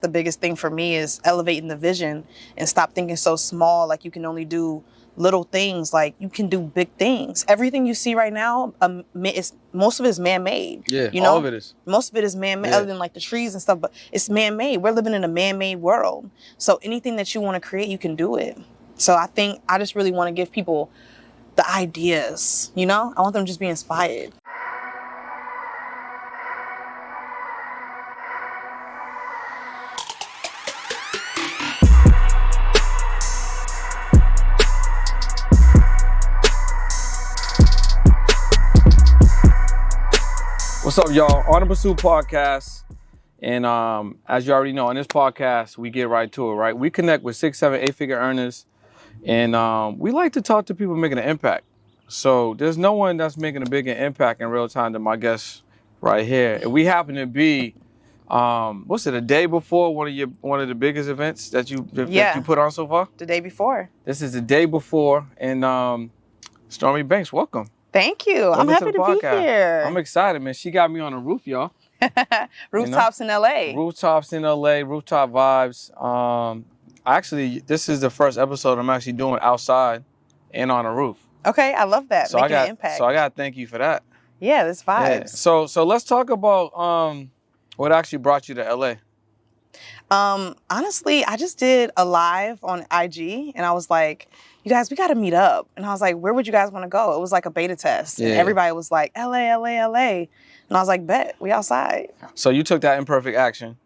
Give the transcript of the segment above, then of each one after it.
The biggest thing for me is elevating the vision and stop thinking so small, like you can only do little things. Like you can do big things. Everything you see right now, most of it is man-made. Yeah, you know? all of it is. Most of it is man-made, other than like the trees and stuff, but it's man-made. We're living in a man-made world. So anything that you want to create, you can do it. So I think I just really want to give people the ideas, you know? I want them to just be inspired. What's up, y'all? On the Pursuit Podcast. And as you already know, on this podcast, we get right to it, right? We connect with 6, 7, 8-figure earners. And we like to talk to people making an impact. So there's no one that's making a bigger impact in real time than my guest right here. And we happen to be, a day before one of the biggest events that you put on so far? The day before. This is the day before. And Stormi Banks, welcome. Thank you. I'm happy to be here. I'm excited, man. She got me on the roof, y'all. Rooftops in LA. Rooftops in LA, rooftop vibes. Actually, this is the first episode I'm actually doing outside and on a roof. Okay, I love that. Making an impact. So I got to thank you for that. Yeah, this vibes. Yeah. So let's talk about what actually brought you to LA. Honestly, I just did a live on IG and I was like, you guys, we got to meet up. And I was like, where would you guys want to go? It was like a beta test. And everybody was like, LA, LA, LA. And I was like, bet, we outside. So you took that imperfect action.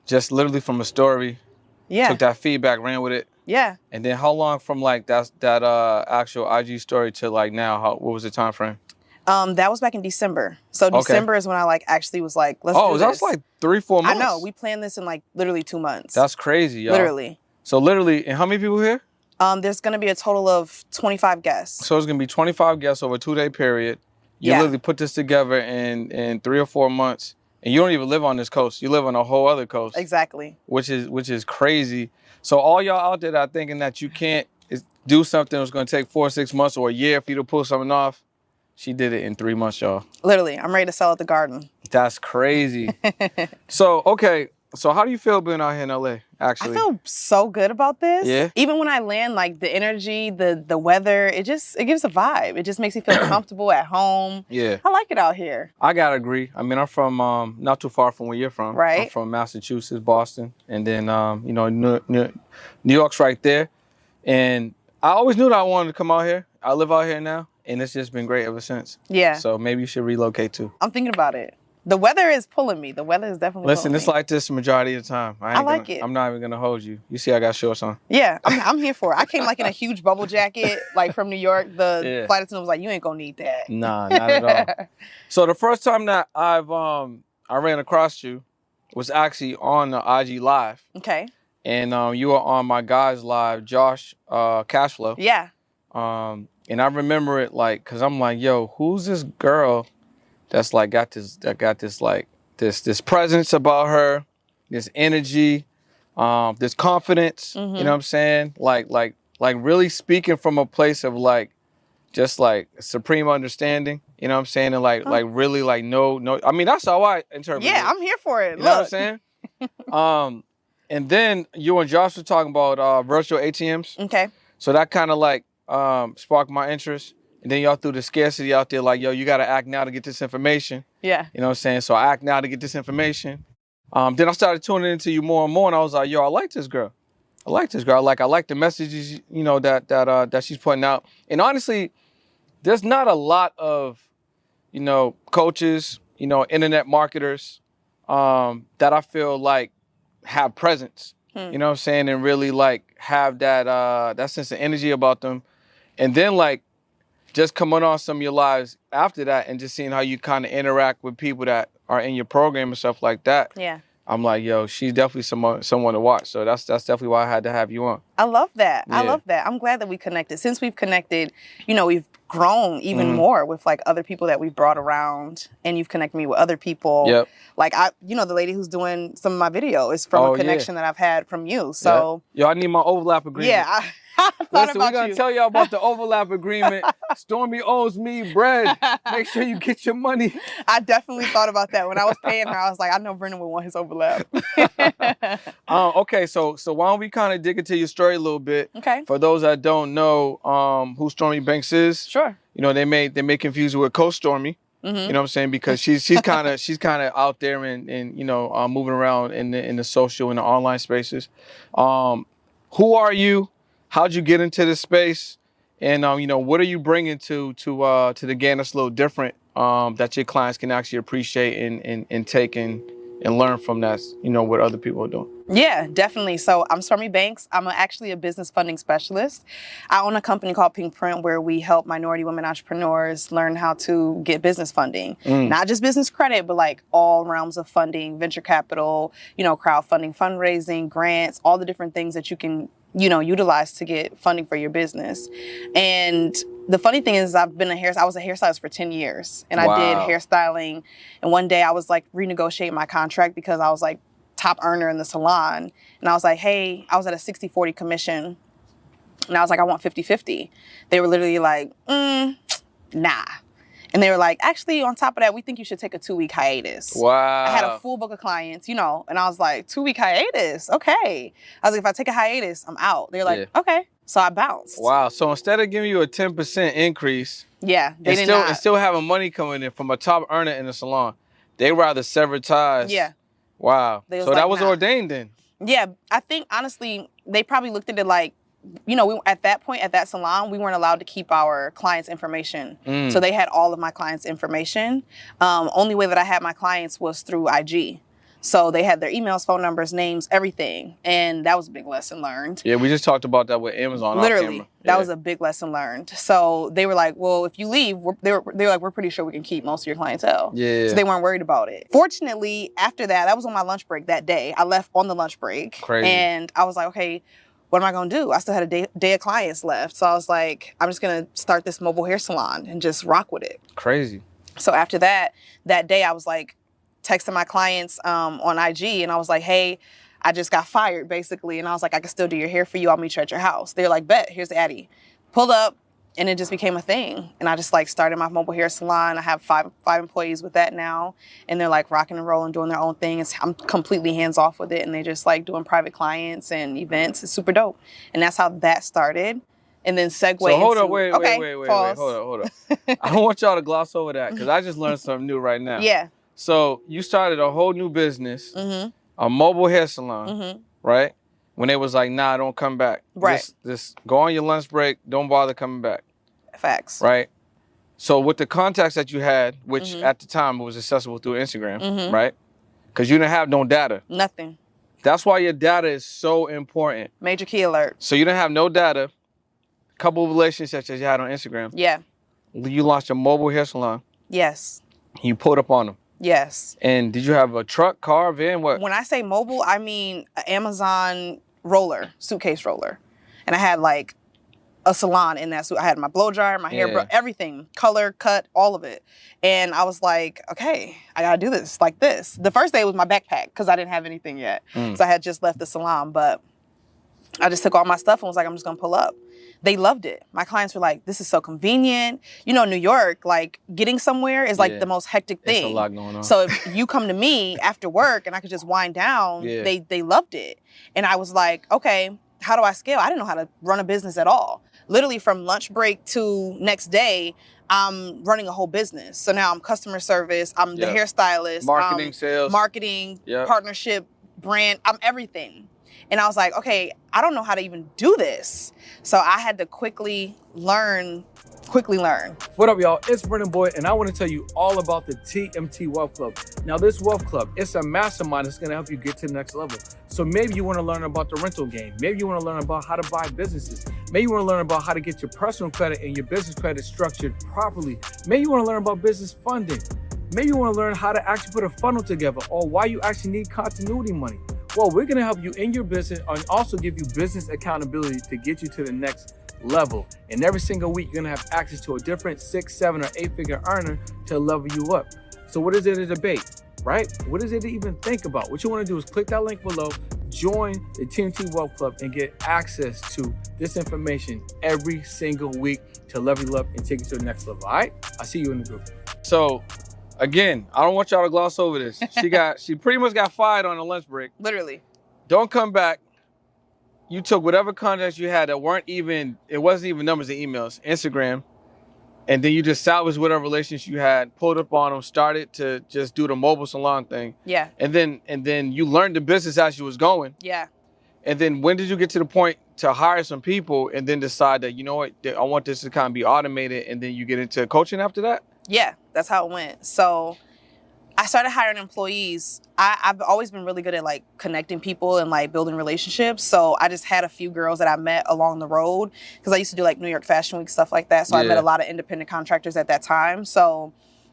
Just literally from a story. Yeah. Took that feedback, ran with it. Yeah. And then how long from like that actual IG story to like now? What was the time frame? That was back in December. So December is when I like actually was like, let's do this. Oh, that's like 3-4 months. I know. We planned this in like literally 2 months. That's crazy, y'all. Literally. So literally, and how many people here? There's going to be a total of 25 guests. So it's going to be 25 guests over a 2-day period. You literally put this together in 3 or 4 months. And you don't even live on this coast. You live on a whole other coast. Exactly. Which is crazy. So all y'all out there that are thinking that you can't do something that's going to take 4 or 6 months or a year for you to pull something off, she did it in 3 months, y'all. Literally. I'm ready to sell at the garden. That's crazy. So how do you feel being out here in LA, actually? I feel so good about this. Yeah. Even when I land, like the energy, the weather, it gives a vibe. It just makes me feel comfortable at home. Yeah. I like it out here. I gotta agree. I mean, I'm from not too far from where you're from. Right. I'm from Massachusetts, Boston. And then, New York's right there. And I always knew that I wanted to come out here. I live out here now. And it's just been great ever since. Yeah. So maybe you should relocate too. I'm thinking about it. The weather is pulling me. The weather is definitely pulling me. It's like this the majority of the time. I like it. I'm not even going to hold you. You see I got shorts on. Yeah, I'm here for it. I came like in a huge bubble jacket, like from New York. The flight attendant was like, you ain't going to need that. Nah, not at all. So the first time that I ran across you was actually on the IG Live. Okay. And you were on my guy's live, Josh Cashflow. Yeah. And I remember it like, cause I'm like, yo, who's this girl that's like got this presence about her, this energy, this confidence. You know what I'm saying? Like really speaking from a place of like, just like supreme understanding. You know what I'm saying? And like really like no. I mean, that's how I interpret it. Yeah, I'm here for it. You know what I'm saying? And then you and Josh were talking about virtual ATMs. Okay. So that kind of like sparked my interest. And then y'all threw the scarcity out there like, yo, you got to act now to get this information. Yeah. You know what I'm saying? So I act now to get this information. Then I started tuning into you more and more, and I was like, yo, I like this girl. I like the messages, that she's putting out. And honestly, there's not a lot of, coaches, internet marketers that I feel like have presence. You know what I'm saying? And really like have that sense of energy about them. And then like just coming on some of your lives after that and just seeing how you kind of interact with people that are in your program and stuff like that. Yeah. I'm like, yo, she's definitely someone to watch. So that's definitely why I had to have you on. I love that. Yeah. I love that. I'm glad that we connected. Since we've connected, we've grown even more with like other people that we've brought around, and you've connected me with other people. Yep. Like the lady who's doing some of my video is from a connection that I've had from you. So yo, I need my overlap agreement. Yeah. Listen, we're going to tell y'all about the overlap agreement. Stormi owes me bread. Make sure you get your money. I definitely thought about that. When I was paying her, I was like, I know Brendan would want his overlap. Okay, so why don't we kind of dig into your story a little bit? Okay. For those that don't know who Stormi Banks is. Sure. You know, they may confuse her with Coach Stormi. Mm-hmm. You know what I'm saying? Because she's kind of out there and you know, moving around in the social and the online spaces. Who are you? How'd you get into this space? And you know, what are you bringing to the game that's a little different that your clients can actually appreciate and take and learn from that, you know, what other people are doing? Yeah, definitely. So I'm Stormi Banks. I'm actually a business funding specialist. I own a company called Pink Print where we help minority women entrepreneurs learn how to get business funding. Not just business credit, but like all realms of funding, venture capital, you know, crowdfunding, fundraising, grants, all the different things that you can, you know, utilize to get funding for your business. And the funny thing is I was a hairstylist for 10 years and Wow. I did hairstyling. And one day I was like renegotiating my contract because I was like top earner in the salon. And I was like, hey, I was at a 60-40 commission. And I was like, I want 50-50. They were literally like, nah. And they were like, actually, on top of that, we think you should take a 2-week hiatus. Wow. I had a full book of clients, you know, and I was like, 2-week hiatus? Okay. I was like, if I take a hiatus, I'm out. They're like, okay. So I bounced. Wow. So instead of giving you a 10% increase, yeah, they did and still having money coming in from a top earner in the salon, they rather sever ties. Yeah. Wow. So like, that was nah. ordained then. Yeah. I think, honestly, they probably looked at it like, you know, at that point, at that salon, we weren't allowed to keep our clients' information. So they had all of my clients' information. Only way that I had my clients was through IG. So they had their emails, phone numbers, names, everything. And that was a big lesson learned. Yeah, we just talked about that with Amazon. Literally, that was a big lesson learned. So they were like, well, if you leave, they were like, we're pretty sure we can keep most of your clientele. Yeah. So they weren't worried about it. Fortunately, after that was on my lunch break that day. I left on the lunch break. Crazy. And I was like, okay, what am I going to do? I still had a day of clients left. So I was like, I'm just going to start this mobile hair salon and just rock with it. Crazy. So after that day, I was like texting my clients on IG and I was like, hey, I just got fired basically. And I was like, I can still do your hair for you. I'll meet you at your house. They're like, bet, here's Addie. Pulled up and it just became a thing. And I just like started my mobile hair salon. I have five employees with that now. And they're like rocking and rolling, doing their own thing. I'm completely hands off with it. And they're just like doing private clients and events. It's super dope. And that's how that started. And then segue So hold into, up, wait, hold up. I don't want y'all to gloss over that because I just learned something new right now. Yeah. So you started a whole new business, Mm-hmm. a mobile hair salon, Mm-hmm. right? When they was like, nah, don't come back. Right. Just go on your lunch break. Don't bother coming back. Facts. Right? So with the contacts that you had, which Mhm. at the time was accessible through Instagram, Mhm. right? Because you didn't have no data. Nothing. That's why your data is so important. Major key alert. So you didn't have no data. Couple of relationships that you had on Instagram. Yeah. You launched a mobile hair salon. Yes. You pulled up on them. Yes. And did you have a truck, car, van, what? When I say mobile, I mean an Amazon roller, suitcase roller. And I had like a salon in that suit. I had my blow dryer, my hair, everything, color, cut, all of it. And I was like, okay, I gotta do this like this. The first day was my backpack because I didn't have anything yet. So I had just left the salon, but I just took all my stuff and was like, I'm just gonna pull up. They loved it. My clients were like, this is so convenient. You know, New York, like getting somewhere is like the most hectic thing. It's a lot going on. So if you come to me after work and I could just wind down, they loved it. And I was like, okay, how do I scale? I didn't know how to run a business at all. Literally from lunch break to next day, I'm running a whole business. So now I'm customer service, I'm the hairstylist, marketing, sales, partnership, brand, I'm everything. And I was like, okay, I don't know how to even do this. So I had to quickly learn. What up, y'all? It's Brendan Boyd, and I want to tell you all about the TMT Wealth Club. Now, this Wealth Club, it's a mastermind that's going to help you get to the next level. So maybe you want to learn about the rental game. Maybe you want to learn about how to buy businesses. Maybe you want to learn about how to get your personal credit and your business credit structured properly. Maybe you want to learn about business funding. Maybe you want to learn how to actually put a funnel together or why you actually need continuity money. Well, we're going to help you in your business and also give you business accountability to get you to the next level. And every single week, you're going to have access to a different 6, 7, or 8-figure earner to level you up. So what is it to debate, right? What is it to even think about? What you want to do is click that link below, join the TMT Wealth Club and get access to this information every single week to level you up and take you to the next level. All right? I'll see you in the group. So, again, I don't want y'all to gloss over this. She pretty much got fired on a lunch break. Literally. Don't come back. You took whatever contacts you had that wasn't even numbers and emails, Instagram, and then you just salvaged whatever relations you had, pulled up on them, started to just do the mobile salon thing. Yeah. And then you learned the business as you was going. Yeah. And then when did you get to the point to hire some people and then decide that, you know what, I want this to kind of be automated, and then you get into coaching after that? Yeah, that's how it went. So I started hiring employees. I've always been really good at like connecting people and like building relationships. So I just had a few girls that I met along the road because I used to do like New York Fashion Week, stuff like that. So I met a lot of independent contractors at that time. So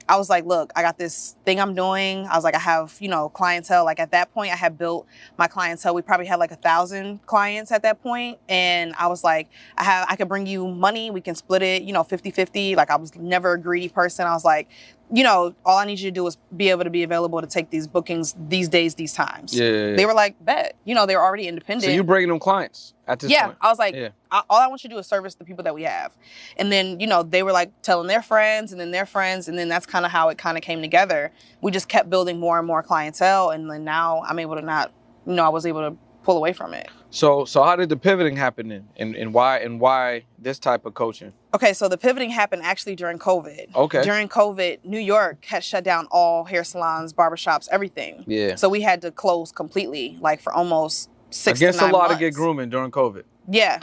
I was like, look, I got this thing I'm doing. I was like, I have, clientele. Like at that point I had built my clientele. We probably had like 1,000 clients at that point. And I was like, I could bring you money. We can split it, 50-50. Like I was never a greedy person. I was like, all I need you to do is be able to be available to take these bookings these days, these times. Yeah. They were like, bet. They were already independent. So you're bringing them clients at this point? Yeah. I was like, all I want you to do is service the people that we have. And then, they were like telling their friends and then their friends. And then that's kind of how it kind of came together. We just kept building more and more clientele. And then now I'm able to I was able to pull away from it. So how did the pivoting happen then? And why this type of coaching? Okay, so the pivoting happened actually during COVID. Okay. During COVID, New York had shut down all hair salons, barbershops, everything. Yeah. So we had to close completely, like for almost 6 to 9 months. Against a lot to get grooming during COVID. Yeah.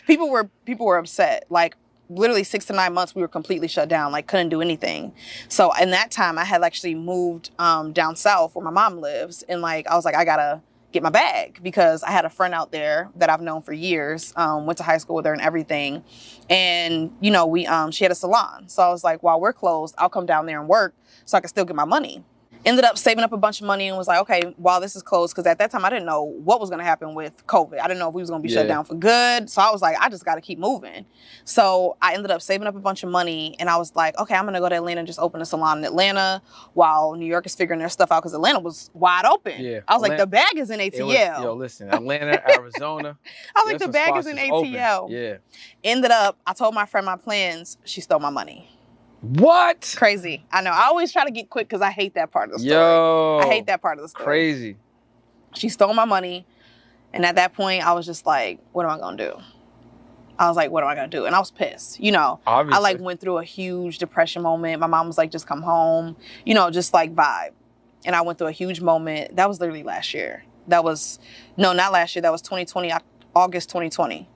People were upset. Like literally 6 to 9 months we were completely shut down, like couldn't do anything. So in that time I had actually moved down south where my mom lives, and like I was like, I gotta get my bag because I had a friend out there that I've known for years, went to high school with her and everything. And, she had a salon. So I was like, while we're closed, I'll come down there and work so I can still get my money. Ended up saving up a bunch of money and was like, okay, while this is closed, because at that time I didn't know what was going to happen with COVID. I didn't know if we was going to be shut down for good. So I was like, I just got to keep moving. So I ended up saving up a bunch of money, and I was like, okay, I'm going to go to Atlanta and just open a salon in Atlanta while New York is figuring their stuff out, because Atlanta was wide open. Yeah. I was like, the bag is in ATL. Listen, Atlanta, Arizona. I was like, the bag is in ATL. Open. Yeah. Ended up, I told my friend my plans. She stole my money. What? Crazy. I know. I always try to get quick because I hate that part of the story. Yo. I hate that part of the story. Crazy. She stole my money. And at that point, I was just like, what am I going to do? I was like, what am I going to do? And I was pissed. Obviously. I like went through a huge depression moment. My mom was like, just come home, just like vibe. And I went through a huge moment. That was literally last year. Not last year. That was 2020, August 2020.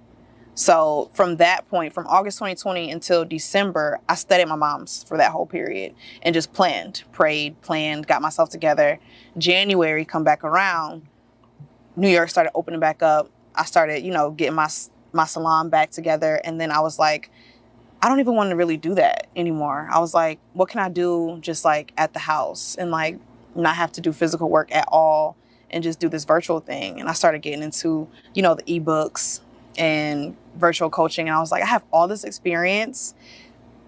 So from that point, from August 2020 until December, I stayed at my mom's for that whole period and just prayed, got myself together. January come back around, New York started opening back up. I started, getting my salon back together. And then I was like, I don't even want to really do that anymore. I was like, what can I do just like at the house and like not have to do physical work at all and just do this virtual thing? And I started getting into, the ebooks and virtual coaching. And I was like, I have all this experience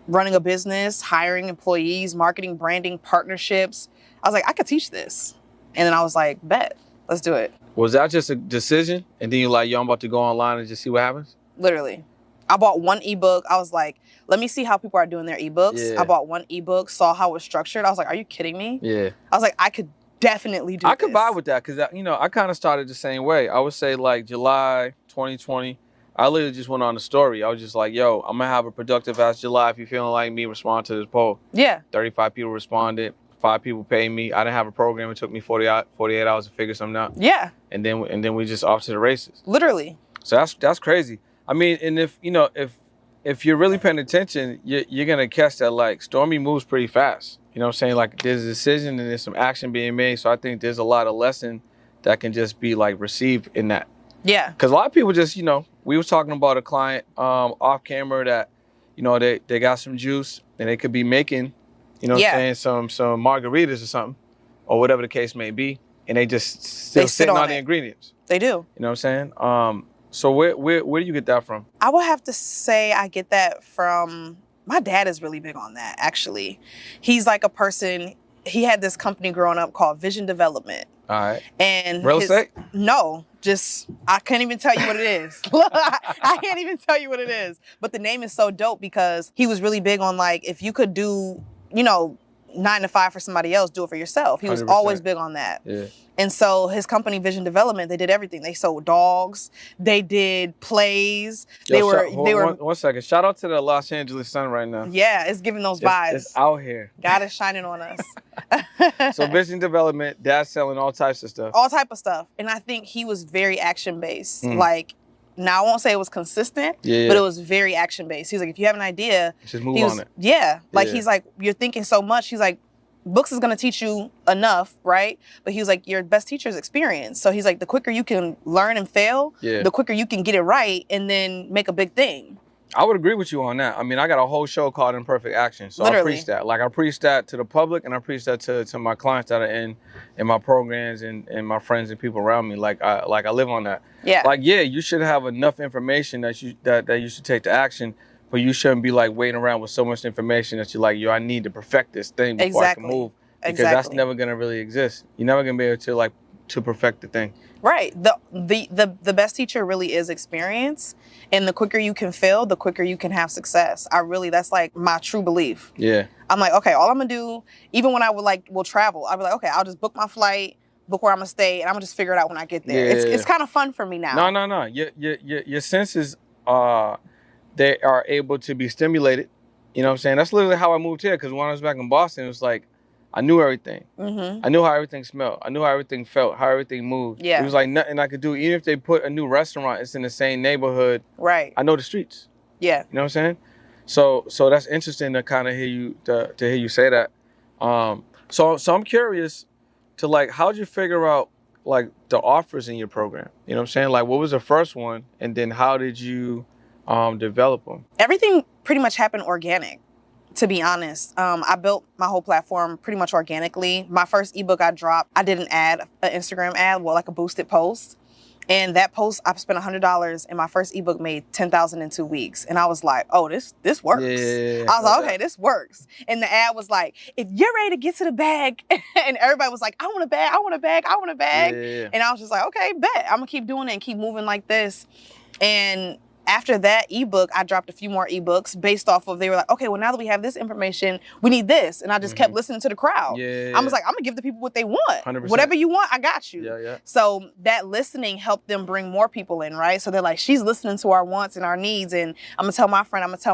running a business, hiring employees, marketing, branding, partnerships. I was like, I could teach this. And then I was like, bet, let's do it. Was that just a decision? And then you're like, yo, I'm about to go online and just see what happens? Literally. I bought one ebook. I was like, let me see how people are doing their ebooks. Yeah. I bought one ebook, saw how it was structured. I was like, are you kidding me? Yeah. I was like, I could definitely do this. I could vibe with that because, I kind of started the same way. I would say like July 2020, I literally just went on the story. I was just like, yo, I'm going to have a productive ass July. If you're feeling like me, respond to this poll. Yeah. 35 people responded. 5 people paid me. I didn't have a program. It took me 48 hours to figure something out. Yeah. And then we just off to the races. Literally. So that's crazy. I mean, and if you're really paying attention, you're going to catch that like Stormi moves pretty fast. You know what I'm saying? Like there's a decision and there's some action being made. So I think there's a lot of lesson that can just be like received in that. Yeah. Because a lot of people just, we was talking about a client off camera that, they got some juice and they could be making, saying some margaritas or something or whatever the case may be. And they just still sitting on the ingredients. They do. You know what I'm saying? So where do you get that from? I would have to say I get that from, my dad is really big on that, actually. He's like a person, he had this company growing up called Vision Development. All right. And Real estate? No, just I can't even tell you what it is. I can't even tell you what it is. But the name is so dope because he was really big on like, if you could do, 9 to 5 for somebody else, do it for yourself. He was 100%. always big on that. Yeah. And so his company Vision Development, they did everything. They sold dogs, they did plays. One second. Shout out to the Los Angeles sun right now. Yeah, it's giving those vibes. It's out here. God is shining on us. So Vision Development, dad's selling all types of stuff. All type of stuff. And I think he was very action based. Like, now I won't say it was consistent, but it was very action based. He's like, if you have an idea, just move on it. Yeah. Like he's like, you're thinking so much. He's like, books is going to teach you enough, right? But he was like, your best teacher is experience. So he's like, the quicker you can learn and fail, the quicker you can get it right and then make a big thing. I would agree with you on that. I mean, I got a whole show called Imperfect Action. So Literally. I preach that. Like I preach that to the public and I preach that to my clients that are in my programs and my friends and people around me. Like I live on that. Yeah. Like, yeah, you should have enough information that you should take to action, but you shouldn't be like waiting around with so much information that you're like, I need to perfect this thing before I can move. Because that's never gonna really exist. You're never gonna be able to perfect the thing. Right. The best teacher really is experience. And the quicker you can fail, the quicker you can have success. That's like my true belief. Yeah. I'm like, okay, all I'm gonna do, even when I will travel, I'll be like, okay, I'll just book my flight, book where I'm gonna stay, and I'm gonna just figure it out when I get there. It's kind of fun for me now. No. Your senses they are able to be stimulated. You know what I'm saying? That's literally how I moved here, because when I was back in Boston, it was like, I knew everything. I knew how everything smelled. I knew how everything felt, how everything moved. Yeah. It was like nothing I could do. Even if they put a new restaurant, it's in the same neighborhood. Right. I know the streets. Yeah. You know what I'm saying? So that's interesting to kind of hear you to hear you say that. So I'm curious to like, how'd you figure out like the offers in your program? You know what I'm saying? Like, what was the first one, and then how did you develop them? Everything pretty much happened organic. To be honest, I built my whole platform pretty much organically. My first ebook I dropped, I did an Instagram ad, like a boosted post. And that post, I spent $100 and my first ebook made $10,000 in 2 weeks. And I was like, oh, this works. Yeah, I was like, okay, this works. And the ad was like, if you're ready to get to the bag, and everybody was like, I want a bag, I want a bag, I want a bag. Yeah. And I was just like, okay, bet. I'm gonna keep doing it and keep moving like this. And after that ebook, I dropped a few more ebooks based off of, they were like, okay, well, now that we have this information, we need this. And I just kept listening to the crowd. I was like, I'm gonna give the people what they want. 100%. Whatever you want, I got you. Yeah. So that listening helped them bring more people in, right? So they're like, she's listening to our wants and our needs. And I'm gonna tell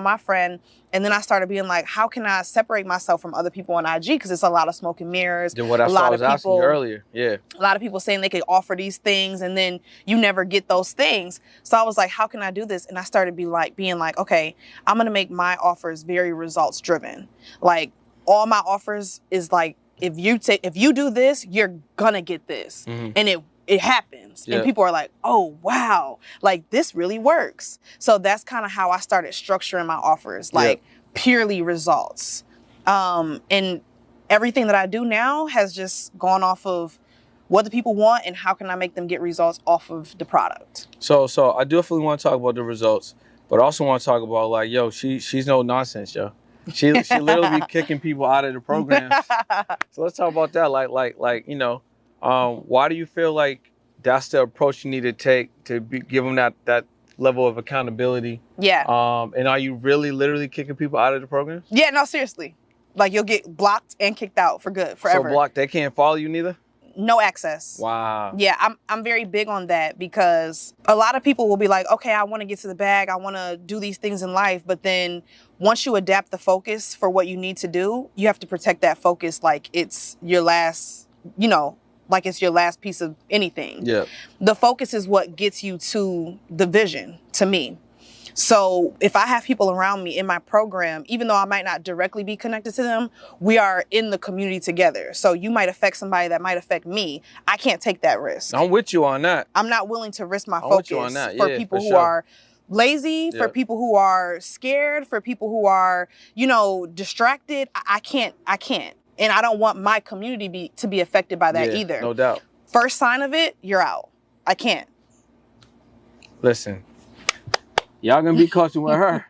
my friend, And then I started being like, how can I separate myself from other people on IG? Because it's a lot of smoke and mirrors. What I was asking you earlier. Yeah. A lot of people saying they could offer these things and then you never get those things. So I was like, how can I do this? And I started being like, okay, I'm going to make my offers very results driven. Like all my offers is like, if you do this, you're going to get this. And it happens. And people are like, oh, wow, like this really works. So that's kind of how I started structuring my offers, like purely results. And everything that I do now has just gone off of what the people want and how can I make them get results off of the product. So I definitely want to talk about the results, but I also want to talk about like, yo, she's no nonsense, yo. She literally be kicking people out of the program. So let's talk about that. Like, you know, why do you feel like that's the approach you need to take to give them that level of accountability? Yeah. And are you really literally kicking people out of the program? Yeah, no, seriously. Like you'll get blocked and kicked out for good, forever. So blocked, they can't follow you neither? No access. Wow. Yeah, I'm very big on that because a lot of people will be like, okay, I want to get to the bag. I want to do these things in life. But then once you adapt the focus for what you need to do, you have to protect that focus like it's your last, like it's your last piece of anything. Yeah. The focus is what gets you to the vision, to me. So if I have people around me in my program, even though I might not directly be connected to them, we are in the community together. So you might affect somebody that might affect me. I can't take that risk. I'm with you on that. I'm not willing to risk my focus for people who are lazy, for people who are scared, for people who are, distracted. I can't. And I don't want my community to be affected by that either. No doubt. First sign of it, you're out. I can't. Listen. Y'all gonna be coaching with her.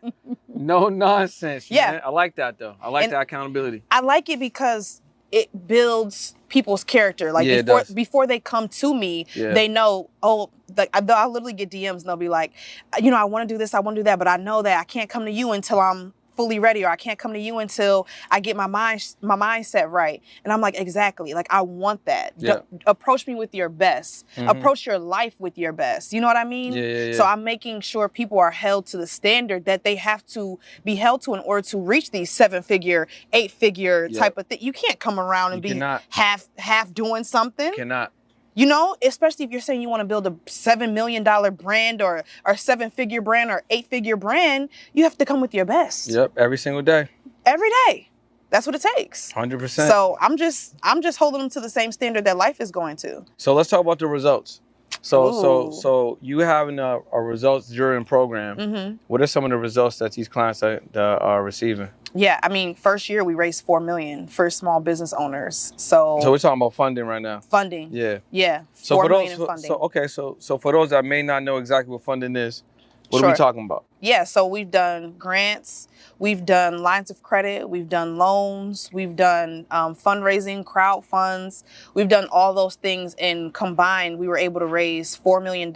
No nonsense. Yeah. Man. I like that though. I like that accountability. I like it because it builds people's character. Like before they come to me, they know, oh, like I'll literally get DMs and they'll be like, you know, I want to do this, I want to do that, but I know that I can't come to you until I'm fully ready, or I can't come to you until I get my mindset right. And I'm like, exactly. Like, I want that. Yeah. Approach me with your best. Approach your life with your best. You know what I mean? Yeah. So I'm making sure people are held to the standard that they have to be held to in order to reach these 7-figure, 8-figure type of thing. You can't come around and be half doing something. Cannot. You know, especially if you're saying you want to build a $7 million brand or 7-figure brand or 8-figure brand, you have to come with your best. Yep, every single day. Every day. That's what it takes. 100%. So I'm just holding them to the same standard that life is going to. So let's talk about the results. So you having a results driven program. What are some of the results that these clients are receiving? Yeah, I mean, first year we raised $4 million for small business owners. So we're talking about funding right now. Funding. Yeah. So $4 for million those, in funding. So for those that may not know exactly what funding is, what are we talking about? Yeah, so we've done grants, we've done lines of credit, we've done loans, we've done fundraising, crowd funds, we've done all those things, and combined we were able to raise $4 million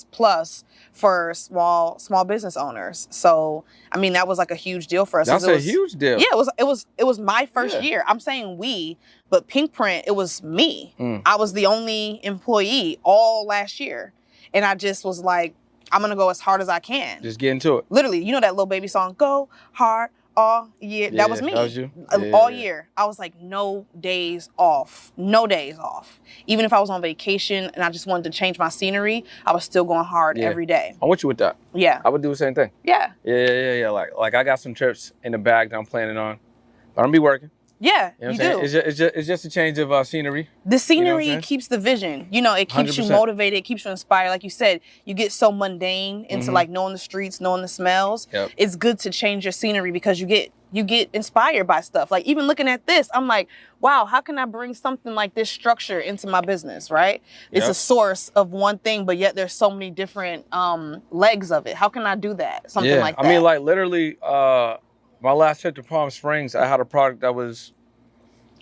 plus for small business owners. So I mean, that was like a huge deal for us. That's a huge deal. Yeah, it was my first year. I'm saying we, but Pink Print, it was me. I was the only employee all last year, and I just was like, I'm going to go as hard as I can. Just get into it. Literally, you know that Lil Baby song, Go Hard All Year? That was me. That was you? All year. I was like, no days off. No days off. Even if I was on vacation and I just wanted to change my scenery, I was still going hard every day. I'm with you with that. Yeah. I would do the same thing. Yeah. Yeah. Like I got some trips in the bag that I'm planning on. But I'm going to be working. Yeah, you know do. It's just a change of scenery. The scenery keeps the vision. You know, it keeps 100%. You motivated, it keeps you inspired. Like you said, you get so mundane into like knowing the streets, knowing the smells. Yep. It's good to change your scenery because you get inspired by stuff. Like even looking at this, I'm like, wow, how can I bring something like this structure into my business, right? It's a source of one thing, but yet there's so many different legs of it. How can I do that? Something like that. I mean, like literally, my last trip to Palm Springs, I had a product that was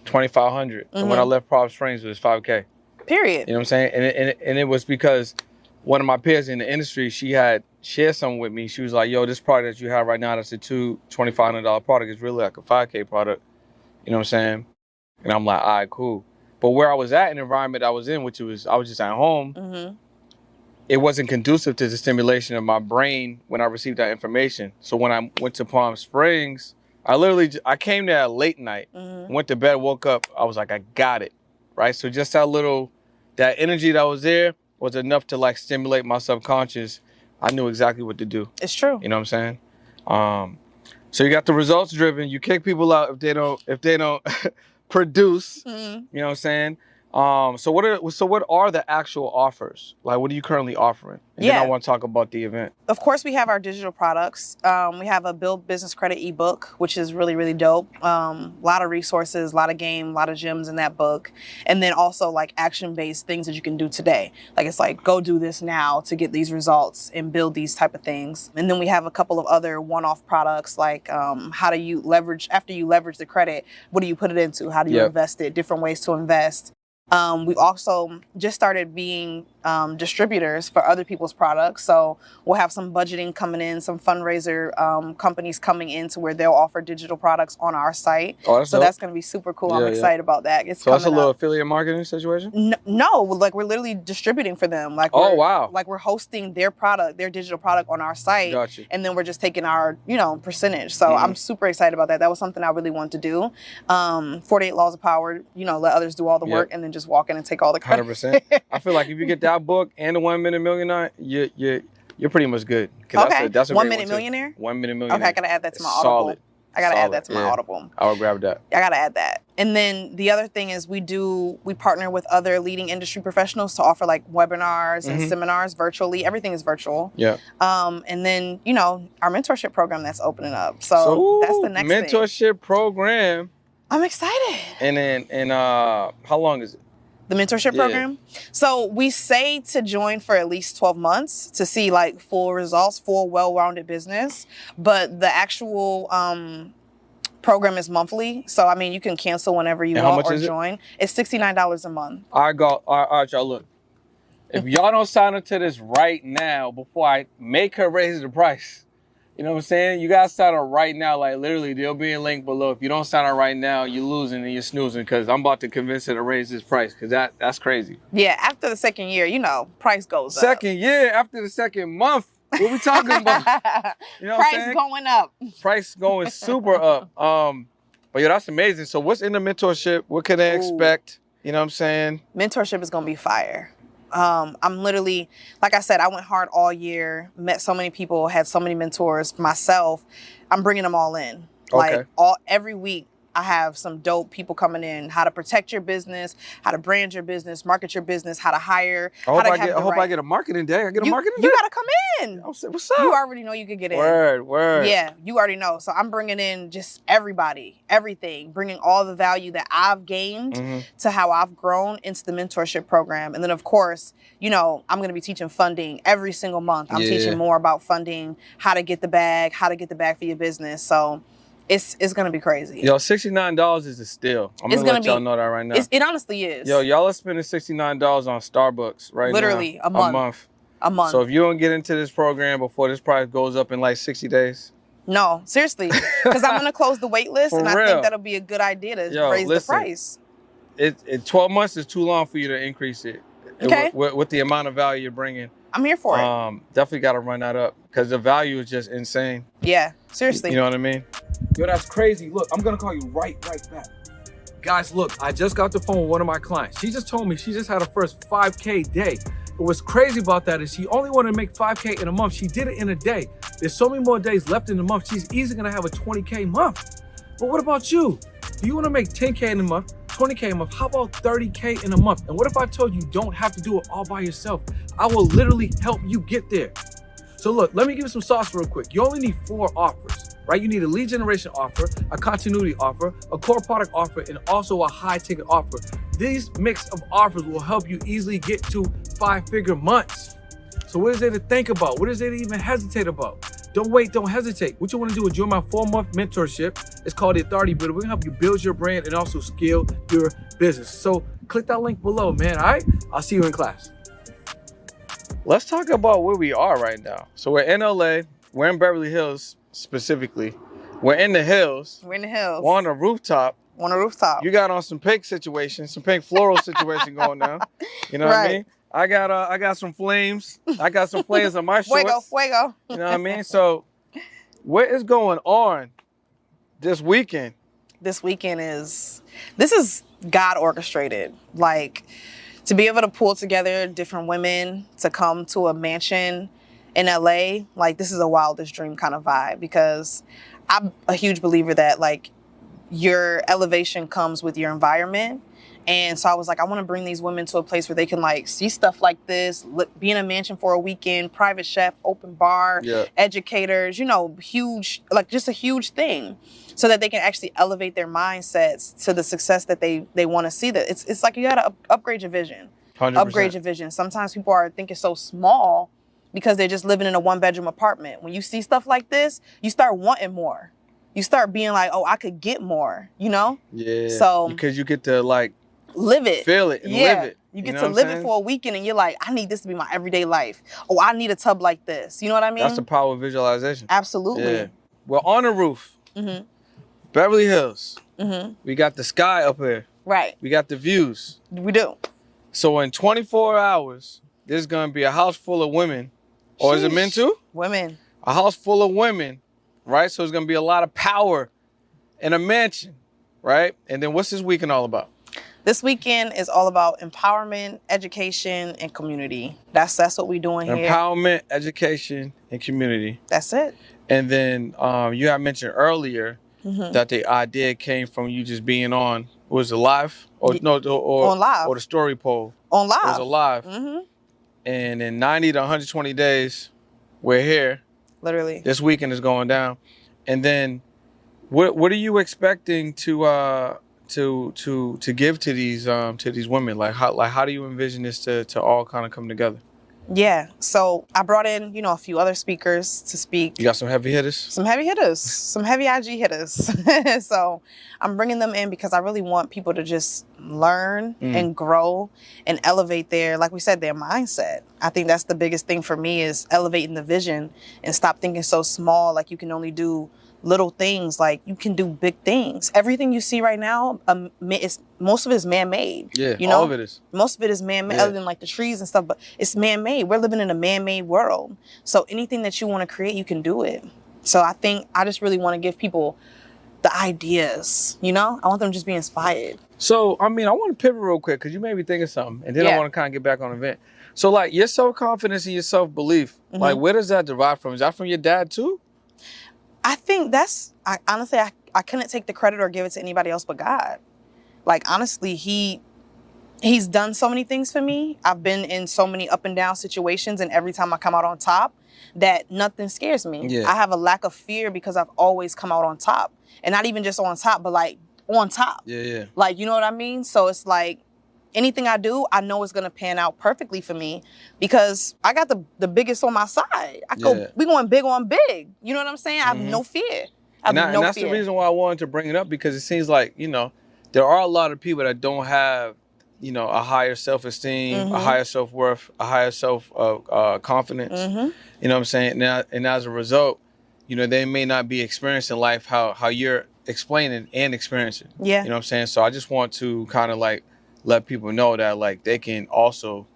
$2,500, and when I left Palm Springs, it was $5K. Period. You know what I'm saying? And it was because one of my peers in the industry, she had shared something with me. She was like, "Yo, this product that you have right now, that's a $2,500 product, is really like a $5K product." You know what I'm saying? And I'm like, "All right, cool." But where I was at, in the environment I was in, which was I was just at home. It wasn't conducive to the stimulation of my brain when I received that information. So when I went to Palm Springs, I came there late night, went to bed, woke up, I was like, I got it, right? So just that energy that was there was enough to like stimulate my subconscious. I knew exactly what to do. It's true. You know what I'm saying? So you got the results driven. You kick people out if they don't produce. You know what I'm saying? So what are the actual offers? Like, what are you currently offering? And then I want to talk about the event. Of course, we have our digital products. We have a Build Business Credit ebook, which is really, really dope. A lot of resources, a lot of game, a lot of gems in that book. And then also like action-based things that you can do today. Like it's like, go do this now to get these results and build these type of things. And then we have a couple of other one-off products like how do you leverage, after you leverage the credit, what do you put it into? How do you invest it? Different ways to invest. We've also just started being distributors for other people's products. So we'll have some budgeting coming in, some fundraiser companies coming in to where they'll offer digital products on our site. Oh, that's so that's going to be super cool. I'm excited about that. So that's a little affiliate marketing situation? No, like we're literally distributing for them. Like like we're hosting their product, their digital product on our site. Gotcha. And then we're just taking our, percentage. So I'm super excited about that. That was something I really wanted to do. 48 Laws of Power, let others do all the work and then just walk in and take all the credit. 100%. I feel like if you get that book and the 1 Minute Millionaire, you're pretty much good. Okay. That's a 1 Minute Millionaire? 1 Minute Millionaire. Okay, I gotta add that to my Audible. Solid. I gotta add that to my Audible. I would grab that. I gotta add that. And then the other thing is we partner with other leading industry professionals to offer like webinars and seminars virtually. Everything is virtual. Yeah. And then, our mentorship program that's opening up. So that's the next mentorship program. I'm excited. And how long is it? The mentorship program. So we say to join for at least 12 months to see like full results, full well-rounded business. But the actual program is monthly. So, I mean, you can cancel whenever you And how want much or is it? join. It's $69 a month. All right, y'all, look. If y'all don't sign up to this right now before I make her raise the price, you know what I'm saying? You guys sign up right now. Like, literally, there'll be a link below. If you don't sign up right now, you're losing and you're snoozing, because I'm about to convince her to raise this price, because that's crazy. Yeah, after the second year, you know, price goes up. Second year, after the second month, what we talking about? You know what I'm Price saying? going up. Price going super up. But yeah, that's amazing. So what's in the mentorship? What can they expect? You know what I'm saying? Mentorship is going to be fire. I'm literally, like I said, I went hard all year, met so many people, had so many mentors myself. I'm bringing them all in. Okay. Like every week I have some dope people coming in, how to protect your business, how to brand your business, market your business, how to hire. I hope I get a marketing day. I get a marketing day? You got to come in. What's up? You already know you could get in. Word. Yeah, you already know. So I'm bringing in just everybody, everything, bringing all the value that I've gained to how I've grown into the mentorship program. And then, of course, you know, I'm going to be teaching funding every single month. I'm teaching more about funding, how to get the bag for your business. So it's going to be crazy. Yo, $69 is a steal. I'm going to let y'all know that right now. It honestly is. Yo, y'all are spending $69 on Starbucks right Literally, now. a month. So if you don't get into this program before this price goes up in like 60 days. No, seriously. Because I'm going to close the wait list, and I think that'll be a good idea to raise the price. 12 months is too long for you to increase it. Okay. With the amount of value you're bringing. I'm here for it. Definitely got to run that up, because the value is just insane. Yeah, seriously. You know what I mean? Yo, that's crazy. Look, I'm gonna call you right back. Guys, look, I just got the phone with one of my clients. She just told me she just had her first 5K day. But what's crazy about that is she only wanted to make 5K in a month. She did it in a day. There's so many more days left in the month. She's easily gonna have a 20K month. But what about you? Do you wanna make 10K in a month, 20K a month? How about 30K in a month? And what if I told you don't have to do it all by yourself? I will literally help you get there. So look, let me give you some sauce real quick. You only need 4 offers, right? You need a lead generation offer, a continuity offer, a core product offer, and also a high ticket offer. These mix of offers will help you easily get to 5-figure months. So what is there to think about? What is there to even hesitate about? Don't wait, don't hesitate. What you want to do is join my 4-month mentorship. It's called the Authority Builder. We're gonna help you build your brand and also scale your business. So click that link below, man, all right? I'll see you in class. Let's talk about where we are right now. So we're in LA, we're in Beverly Hills specifically. We're in the hills. We're in the hills. We're on a rooftop. You got on some pink situation, some pink floral situation going down. You know what I mean? I got some flames. I got some flames on my shorts. Fuego. You know what I mean? So what is going on this weekend? This is God orchestrated. Like, to be able to pull together different women to come to a mansion in LA, like, this is a wildest dream kind of vibe, because I'm a huge believer that, like, your elevation comes with your environment. And so I was like, I want to bring these women to a place where they can, like, see stuff like this, be in a mansion for a weekend, private chef, open bar, educators, you know, huge, like, just a huge thing, so that they can actually elevate their mindsets to the success that they want to see. That it's like, you got to upgrade your vision. 100%. Upgrade your vision. Sometimes people are thinking so small because they're just living in a 1-bedroom apartment. When you see stuff like this, you start wanting more. You start being like, oh, I could get more, you know? Yeah. So because you get to, like, live it. Feel it and live it. You get to live it for a weekend, and you're like, I need this to be my everyday life. Oh, I need a tub like this. You know what I mean? That's the power of visualization. Absolutely. Yeah. We're on a roof. Mm-hmm. Beverly Hills. Mm-hmm. We got the sky up here. Right. We got the views. We do. So in 24 hours, there's going to be a house full of women. Or is it men too? Women. A house full of women, right? So there's going to be a lot of power in a mansion, right? And then what's this weekend all about? This weekend is all about empowerment, education, and community. That's what we're doing here. Empowerment, education, and community. That's it. And then you had mentioned earlier that the idea came from you just being on, was it live? Or on live. Or the story poll. On live. It was a live. Mm-hmm. And in 90 to 120 days, we're here. Literally. This weekend is going down. And then what are you expecting to give to these women? Like how do you envision this to all kind of come together? Yeah. So I brought in, a few other speakers to speak. You got some heavy hitters? Some heavy hitters, some heavy IG hitters. So I'm bringing them in because I really want people to just learn and grow and elevate like we said, their mindset. I think that's the biggest thing for me is elevating the vision and stop thinking so small, like you can only do little things. Like you can do big things. Everything you see right now, most of it is man-made. Yeah, all of it is. Most of it is man-made, other than like the trees and stuff, but it's man-made. We're living in a man-made world. So anything that you want to create, you can do it. So I just really want to give people the ideas, I want them to just be inspired. So, I want to pivot real quick because you made me think of something, and then I want to kind of get back on the event. So, like, your self-confidence and your self-belief, like, where does that derive from? Is that from your dad, too? I think honestly, I couldn't take the credit or give it to anybody else but God. Like, honestly, he's done so many things for me. I've been in so many up and down situations, and every time I come out on top, that nothing scares me. Yeah. I have a lack of fear because I've always come out on top. And not even just on top, but like on top. Yeah. Like, you know what I mean? So it's like anything I do, I know it's going to pan out perfectly for me because I got the biggest on my side. We going big on big. You know what I'm saying? I have no fear. And that's the reason why I wanted to bring it up, because it seems like, there are a lot of people that don't have, a higher self-esteem, a higher self-worth, a higher self-confidence. You know what I'm saying? And as a result, they may not be experiencing life how you're explaining and experiencing. Yeah. You know what I'm saying? So I just want to kind of like let people know that like they can also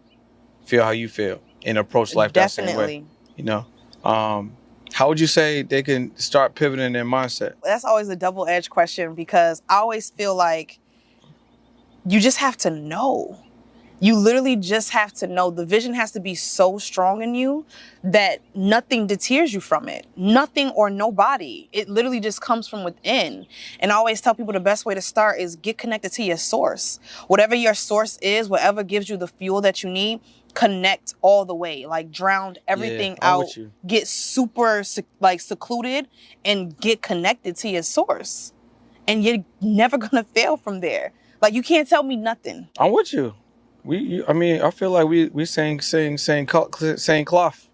feel how you feel and approach life that same way. How would you say they can start pivoting their mindset? That's always a double-edged question because I always feel like you just have to know. You literally just have to know. The vision has to be so strong in you that nothing deters you from it. Nothing or nobody. It literally just comes from within. And I always tell people the best way to start is get connected to your source. Whatever your source is, whatever gives you the fuel that you need, connect all the way. Like drown everything out. Get super secluded and get connected to your source. And you're never gonna fail from there. Like you can't tell me nothing. I'm with you. I feel like we saying cloth right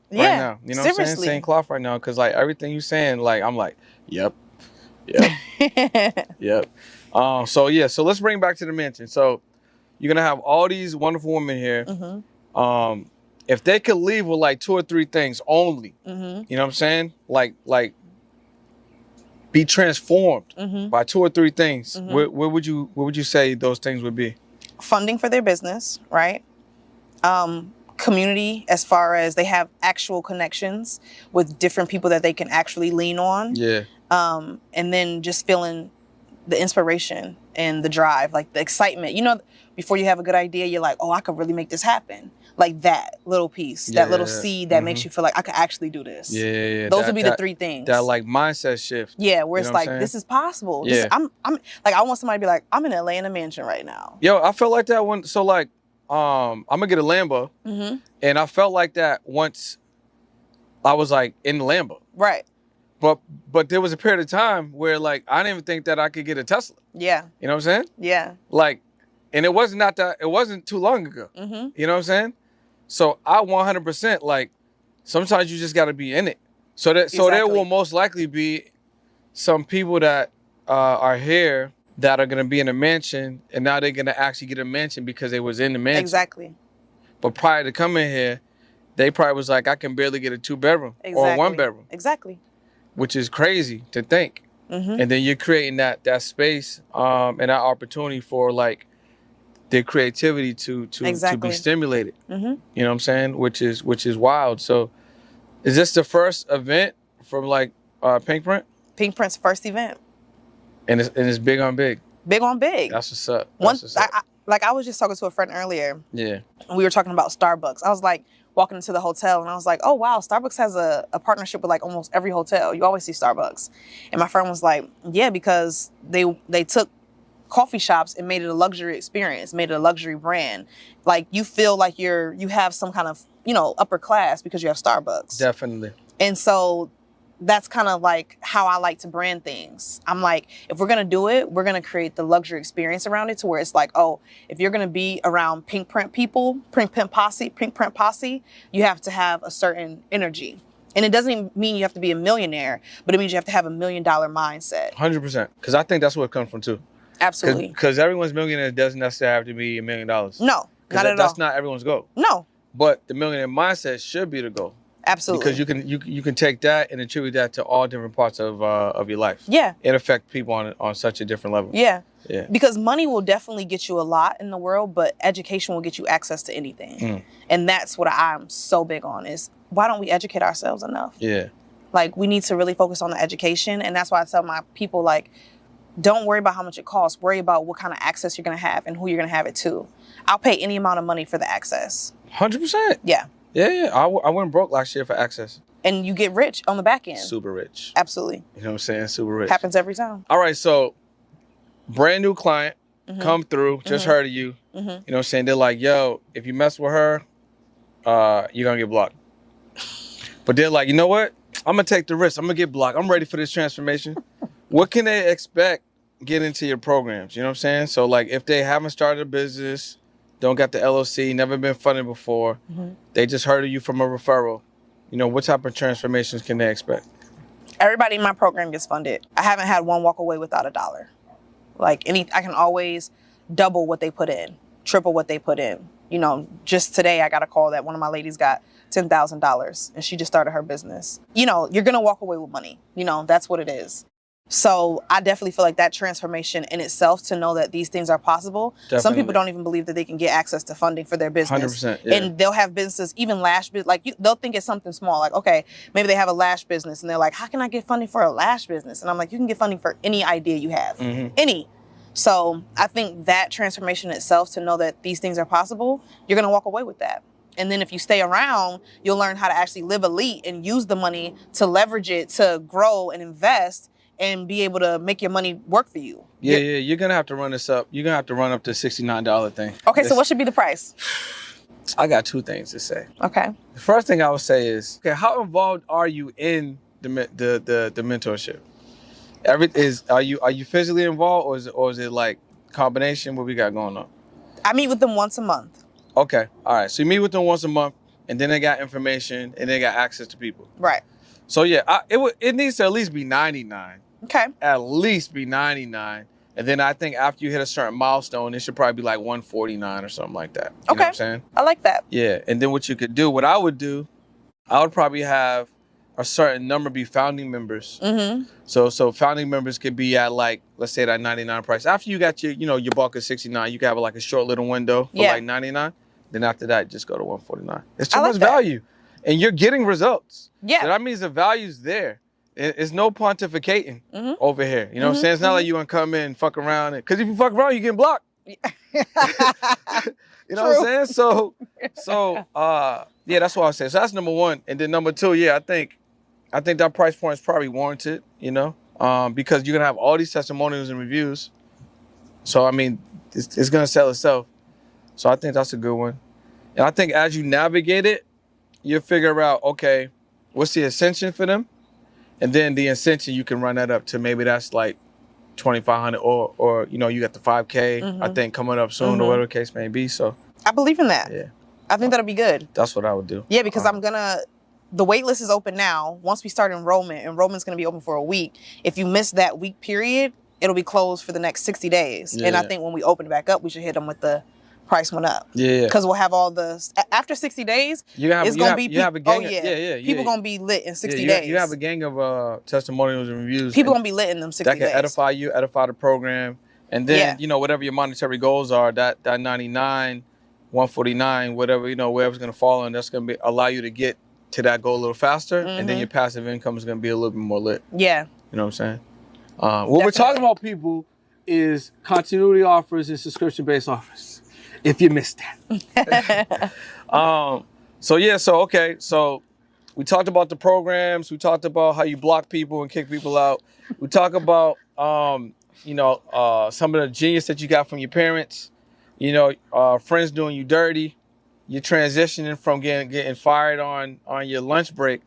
now. You know what I'm saying? Saying cloth right now, because like everything you saying, like I'm like, yep. So let's bring back to the mansion. So you're gonna have all these wonderful women here. If they could leave with like 2 or 3 things only, you know what I'm saying? Like be transformed by 2 or 3 things. What would you say those things would be? Funding for their business, right? Community, as far as they have actual connections with different people that they can actually lean on. Yeah. And then just feeling the inspiration and the drive, like the excitement. Before you have a good idea, you're like, oh, I could really make this happen. Like that little piece, that little seed that makes you feel like I could actually do this. Yeah. Those would be the 3 things. That like mindset shift. Yeah, where it's like, this is possible. Yeah. I'm like, I want somebody to be like, I'm in LA in a mansion right now. Yo, I felt like that one. So like, I'm gonna get a Lambo, and I felt like that once I was like in the Lambo. Right. But there was a period of time where like I didn't even think that I could get a Tesla. Yeah. You know what I'm saying? Yeah. Like, and it wasn't too long ago. You know what I'm saying? So I 100% like sometimes you just got to be in it. So there will most likely be some people that are here that are going to be in a mansion, and now they're going to actually get a mansion because they was in the mansion. Exactly. But prior to coming here, they probably was like, I can barely get a 2-bedroom or a 1-bedroom. Exactly. Which is crazy to think. And then you're creating that space and that opportunity for like their creativity to be stimulated. You know what I'm saying? Which is wild. So is this the first event from like Pink Print? Pink Print's first event. And it's big on big. Big on big. That's what's up. I was just talking to a friend earlier. Yeah. And we were talking about Starbucks. I was like walking into the hotel and I was like, oh wow, Starbucks has a partnership with like almost every hotel. You always see Starbucks. And my friend was like, yeah, because they took coffee shops and made it a luxury experience, made it a luxury brand. Like you feel like you have some kind of, upper class because you have Starbucks. Definitely. And so that's kind of like how I like to brand things. I'm like, if we're going to do it, we're going to create the luxury experience around it to where it's like, oh, if you're going to be around pink print people, pink print posse, you have to have a certain energy. And it doesn't even mean you have to be a millionaire, but it means you have to have $1 million mindset. 100%. Because I think that's where it comes from too. Absolutely. Because everyone's millionaire doesn't necessarily have to be $1 million. No, not at all. That's not everyone's goal. No. But the millionaire mindset should be the goal. Absolutely. Because you can take that and attribute that to all different parts of your life. Yeah. It affects people on such a different level. Yeah. Yeah. Because money will definitely get you a lot in the world, but education will get you access to anything. And that's what I'm so big on is why don't we educate ourselves enough? Yeah. Like, we need to really focus on the education. And that's why I tell my people, like, don't worry about how much it costs. Worry about what kind of access you're going to have and who you're going to have it to. I'll pay any amount of money for the access. 100%. Yeah. Yeah. I went broke last year for access. And you get rich on the back end. Super rich. Absolutely. You know what I'm saying? Super rich. Happens every time. All right. So, brand new client come through, just heard of you. You know what I'm saying? They're like, yo, if you mess with her, you're going to get blocked. But they're like, you know what? I'm going to take the risk. I'm going to get blocked. I'm ready for this transformation. What can they expect getting into your programs? You know what I'm saying? So, like, if they haven't started a business, don't got the LLC, never been funded before, they just heard of you from a referral, you know, what type of transformations can they expect? Everybody in my program gets funded. I haven't had one walk away without $1. Like, I can always double what they put in, triple what they put in. You know, just today I got a call that one of my ladies got $10,000 and she just started her business. You know, you're going to walk away with money. You know, that's what it is. So I definitely feel like that transformation in itself, to know that these things are possible. Definitely. Some people don't even believe that they can get access to funding for their business. 100%. Yeah. And they'll have businesses, even lash business, like they'll think it's something small. Like, okay, maybe they have a lash business and they're like, how can I get funding for a lash business? And I'm like, you can get funding for any idea you have, any. So I think that transformation itself, to know that these things are possible, you're going to walk away with that. And then if you stay around, you'll learn how to actually live elite and use the money to leverage it, to grow and invest and be able to make your money work for you. Yeah, you're going to have to run this up. You're going to have to run up the $69 thing. Okay, so what should be the price? I got two things to say. Okay. The first thing I would say is, okay, how involved are you in the mentorship? Are you physically involved, or is it like combination? What we got going on? I meet with them once a month. Okay, all right. So you meet with them once a month, and then they got information, and they got access to people. Right. So yeah, it needs to at least be 99. Okay. At least be 99. And then I think after you hit a certain milestone, it should probably be like 149 or something like that. You know what I'm saying? I like that. Yeah. And then what you could do, what I would do, I would probably have a certain number be founding members. So founding members could be at, like, let's say that 99 price. After you got your bulk of 69, you can have like a short little window for like 99. Then after that, just go to 149. It's too much value. And you're getting results. Yeah. So that means the value's there. It's no pontificating over here. You know what I'm saying? It's not like you're going to come in and fuck around. Because if you fuck around, you're getting blocked. You know what I'm saying? So yeah, that's what I say. So that's number one. And then number two, yeah, I think that price point is probably warranted, you know, because you're going to have all these testimonials and reviews. So, I mean, it's going to sell itself. So I think that's a good one. And I think as you navigate it, you'll figure out, okay, what's the ascension for them? And then the ascension, you can run that up to maybe that's like 2,500 or you know, you got the 5K, I think, coming up soon or whatever the case may be. So I believe in that. Yeah. I think that'll be good. That's what I would do. Yeah, because the wait list is open now. Once we start enrollment's going to be open for a week. If you miss that week period, it'll be closed for the next 60 days. Yeah. And I think when we open it back up, we should hit them with the price went up. Yeah. Because we'll have all after 60 days, it's going to be people. Oh, yeah. People going to be lit in 60 days. You have a gang of testimonials and reviews. People going to be lit in them 60 days. That can edify you, edify the program. And then, you know, whatever your monetary goals are, that 99, 149, whatever, you know, wherever's going to fall in, that's going to allow you to get to that goal a little faster. And then your passive income is going to be a little bit more lit. Yeah. You know what I'm saying? What we're talking about, people, is continuity offers and subscription-based offers. If you missed that. So we talked about the programs. We talked about how you block people and kick people out. We talk about, some of the genius that you got from your parents, you know, friends doing you dirty. You're transitioning from getting fired on your lunch break.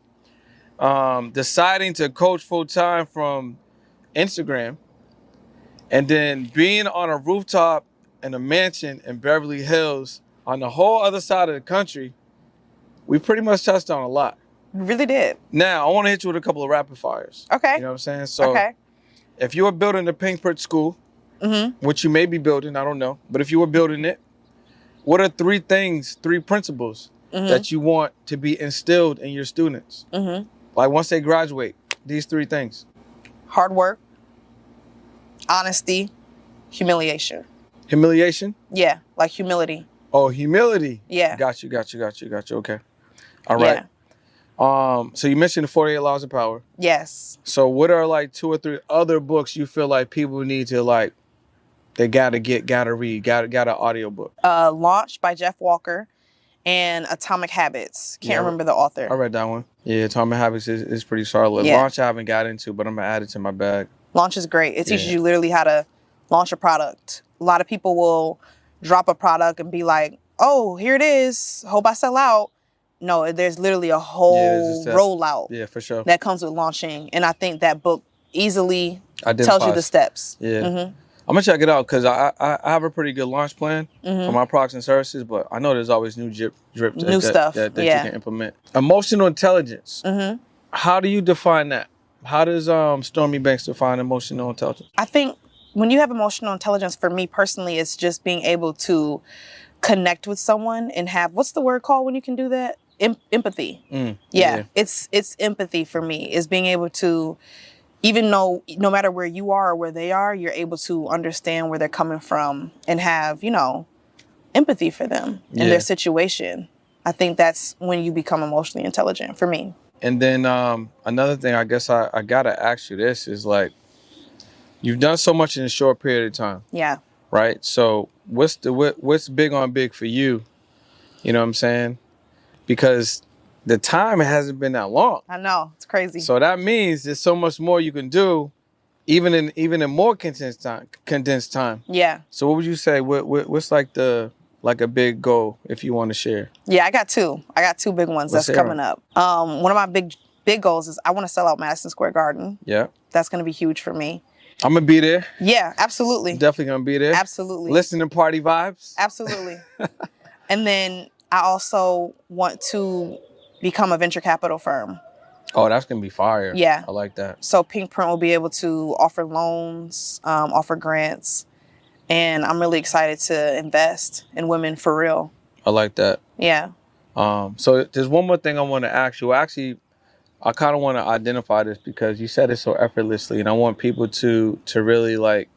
deciding to coach full time from Instagram, and then being on a rooftop in a mansion in Beverly Hills on the whole other side of the country, we pretty much touched on a lot. You really did. Now, I want to hit you with a couple of rapid fires. Okay. You know what I'm saying? So, Okay. if you were building a Pinkford school, Mm-hmm. which you may be building, I don't know, but if you were building it, what are three principles Mm-hmm. that you want to be instilled in your students? Mm-hmm. Like once they graduate, these three things. Hard work, honesty, humiliation. Humiliation? Yeah, like humility. Oh, humility. Yeah. Got you. Okay. All right. So you mentioned the 48 Laws of Power. Yes. So what are like 2 or 3 other books you feel like people need to like, they gotta read, got an audio book? Launch by Jeff Walker and Atomic Habits. Can't remember the author. I read that one. Yeah, Atomic Habits is pretty solid. Yeah. Launch I haven't got into, but I'm gonna add it to my bag. Launch is great. It teaches you literally how to launch a product. A lot of people will drop a product and be like, oh, here it is. Hope I sell out. No, there's literally a whole rollout for sure that comes with launching. And I think that book easily Identifies. tells you the steps. Yeah. Mm-hmm. I'm gonna check it out because I have a pretty good launch plan Mm-hmm. for my products and services, but I know there's always new drip stuff that you can implement. Emotional intelligence. Mm-hmm. How do you define that? How does Stormi Banks define emotional intelligence? I think when you have emotional intelligence, for me personally, it's just being able to connect with someone and have, what's the word called when you can do that? Empathy. Yeah. It's empathy for me, is being able to, even though no matter where you are or where they are, you're able to understand where they're coming from and have, empathy for them and their situation. I think that's when you become emotionally intelligent for me. And then another thing, I guess I gotta ask you this is like, you've done so much in a short period of time. Yeah. Right. So what's big on big for you? You know what I'm saying? Because the time hasn't been that long. I know, it's crazy. So that means there's so much more you can do, even in more condensed time. Yeah. So what would you say? What's like a big goal if you want to share? Yeah, I got two big ones that's coming up. One of my big goals is I want to sell out Madison Square Garden. Yeah. That's going to be huge for me. I'm gonna be there. Yeah, absolutely. Definitely gonna be there. Absolutely. Listening to party vibes. Absolutely. And then I also want to become a venture capital firm. Oh, that's gonna be fire. Yeah. I like that. So Pink Print will be able to offer loans, offer grants, and I'm really excited to invest in women for real. I like that. Yeah. So there's one more thing I want to ask you. Actually, I kind of want to identify this because you said it so effortlessly, and I want people to really like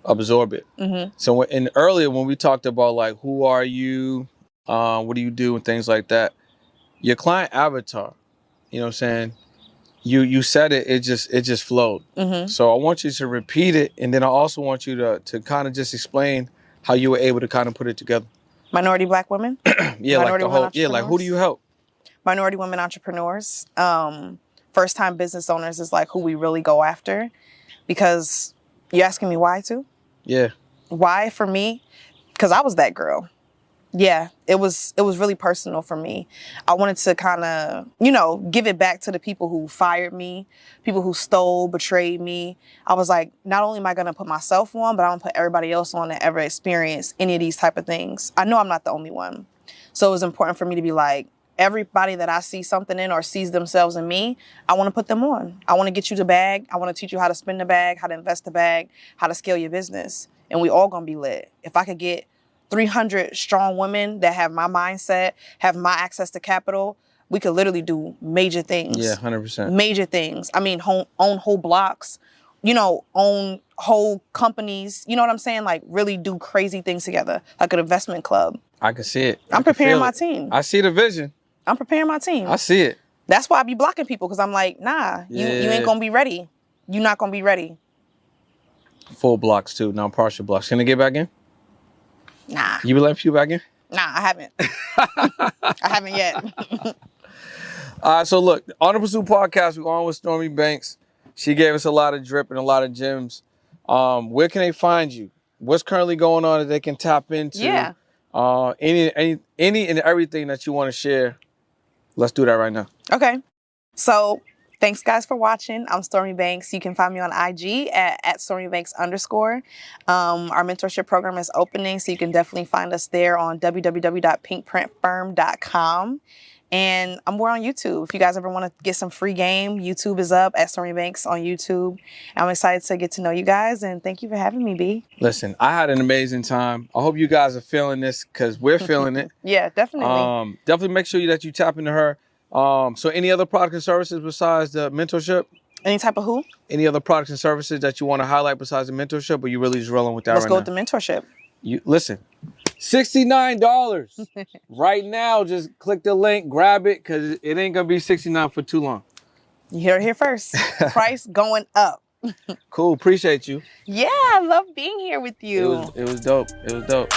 absorb it. Mm-hmm. So earlier when we talked about like who are you, what do you do, and things like that, your client avatar, you know what I'm saying? You said it. It just flowed. Mm-hmm. So I want you to repeat it, and then I also want you to kind of just explain how you were able to kind of put it together. Minority Black women. Yeah, like the whole. Yeah, like who do you help? Minority women entrepreneurs, first-time business owners is like who we really go after, because you're asking me why too? Yeah. Why for me? Because I was that girl. Yeah, it was really personal for me. I wanted to kind of, give it back to the people who fired me, people who stole, betrayed me. I was like, not only am I going to put myself on, but I'm going to put everybody else on that ever experienced any of these type of things. I know I'm not the only one. So it was important for me to be like, everybody that I see something in or sees themselves in me, I want to put them on. I want to get you the bag. I want to teach you how to spend the bag, how to invest the bag, how to scale your business. And we all going to be lit. If I could get 300 strong women that have my mindset, have my access to capital, we could literally do major things. Yeah, 100%. Major things. I mean, own whole blocks, own whole companies. You know what I'm saying? Like really do crazy things together, like an investment club. I can see it. I'm preparing my team. I see the vision. I'm preparing my team. I see it. That's why I be blocking people, because I'm like, nah, you ain't going to be ready. You're not going to be ready. Full blocks too, not partial blocks. Can I get back in? Nah. You be letting people back in? Nah, I haven't. I haven't yet. So look, On the PRST Podcast, we're on with Stormi Banks. She gave us a lot of drip and a lot of gems. Where can they find you? What's currently going on that they can tap into? Yeah. Any and everything that you want to share. Let's do that right now. Okay. So thanks guys for watching. I'm Stormi Banks. You can find me on IG at Stormi Banks _. Our mentorship program is opening, so you can definitely find us there on www.pinkprintfirm.com. And we're on YouTube. If you guys ever want to get some free game, YouTube is up at Stormi Banks on YouTube. I'm excited to get to know you guys, and thank you for having me, B. Listen, I had an amazing time. I hope you guys are feeling this because we're feeling it. Yeah, definitely. Definitely make sure that you tap into her. So any other products and services besides the mentorship? Any type of who? Any other products and services that you want to highlight besides the mentorship, or you really just rolling with that Let's right go now? with the mentorship. You listen, $69 right now. Just click the link, grab it, because it ain't gonna be $69 for too long. You hear it here first. Price going up. Cool, appreciate you. Yeah, I love being here with you. It was dope. It was dope.